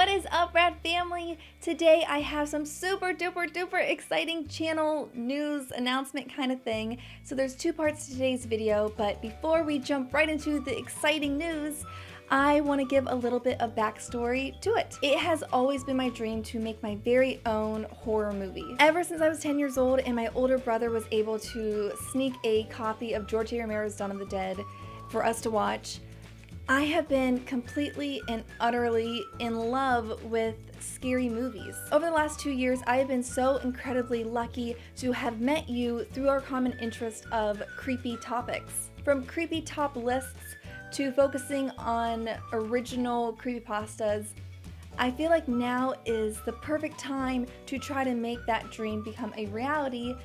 What is up, Rad family? Today I have some super duper exciting channel news announcement kind of thing. So there's two parts to today's video, but before we jump right into the exciting news, I want to give a little bit of backstory to it. It has always been my dream to make my very own horror movie. Ever since I was 10 years old and my older brother was able to sneak a copy of George A. Romero's Dawn of the Dead for us to watch, I have been completely and utterly in love with scary movies. Over the last 2 years, I have been so incredibly lucky to have met you through our common interest of creepy topics. From creepy top lists to focusing on original creepypastas, I feel like now is the perfect time to try to make that dream become a reality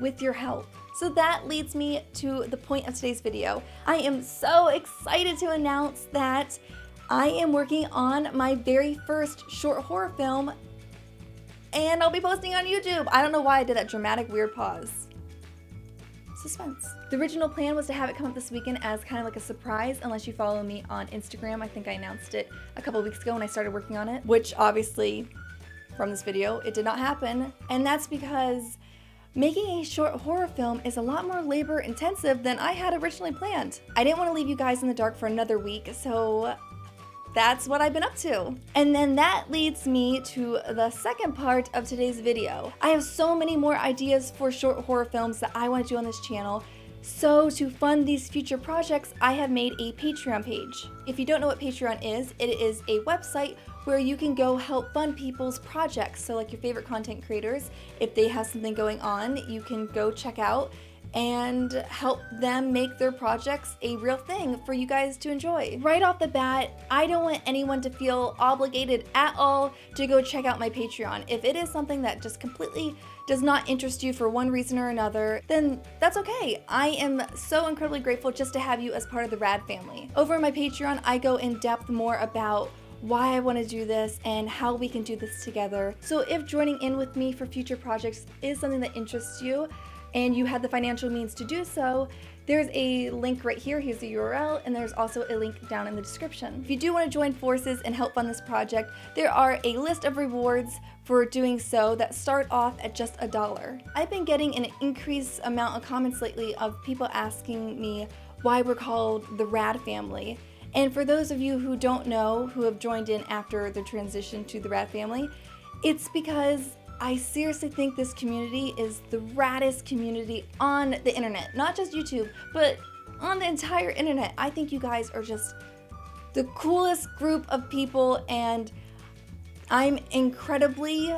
with your help. So that leads me to the point of today's video. I am so excited to announce that I am working on my very first short horror film, and I'll be posting on YouTube. I don't know why I did that dramatic weird pause. Suspense. The original plan was to have it come up this weekend as kind of like a surprise, unless you follow me on Instagram. I think I announced it a couple weeks ago when I started working on it, which obviously from this video, it did not happen. And that's because making a short horror film is a lot more labor intensive than I had originally planned. I didn't want to leave you guys in the dark for another week, so that's what I've been up to. And then that leads me to the second part of today's video. I have so many more ideas for short horror films that I want to do on this channel. So to fund these future projects, I have made a Patreon page. If you don't know what Patreon is, it is a website where you can go help fund people's projects. So like your favorite content creators, if they have something going on, you can go check out and help them make their projects a real thing for you guys to enjoy. Right off the bat, I don't want anyone to feel obligated at all to go check out my Patreon. If it is something that just completely does not interest you for one reason or another, then that's okay. I am so incredibly grateful just to have you as part of the Rad family. Over on my Patreon, I go in depth more about why I want to do this and how we can do this together. So if joining in with me for future projects is something that interests you, and you have the financial means to do so, there's a link right here. Here's the URL, and there's also a link down in the description. If you do want to join forces and help fund this project, there are a list of rewards for doing so that start off at just $1. I've been getting an increased amount of comments lately of people asking me why we're called the Rad family. And for those of you who don't know, who have joined in after the transition to the Rad family, it's because I seriously think this community is the raddest community on the internet. Not just YouTube, but on the entire internet. I think you guys are just the coolest group of people, and I'm incredibly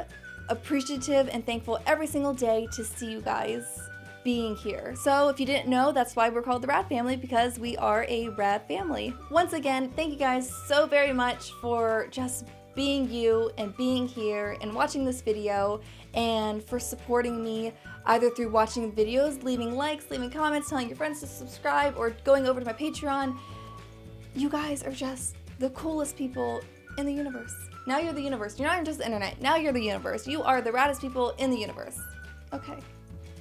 appreciative and thankful every single day to see you guys being here. So if you didn't know, that's why we're called the Rad family, because we are a rad family. Once again, thank you guys so very much for just being you and being here and watching this video, and for supporting me either through watching the videos, leaving likes, leaving comments, telling your friends to subscribe, or going over to my Patreon. You guys are just the coolest people in the universe. Now you're the universe. You're not just the internet. Now you're the universe. You are the raddest people in the universe. Okay.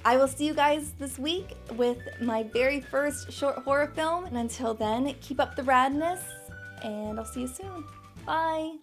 I will see you guys this week with my very first short horror film. And until then, keep up the radness, and I'll see you soon. Bye.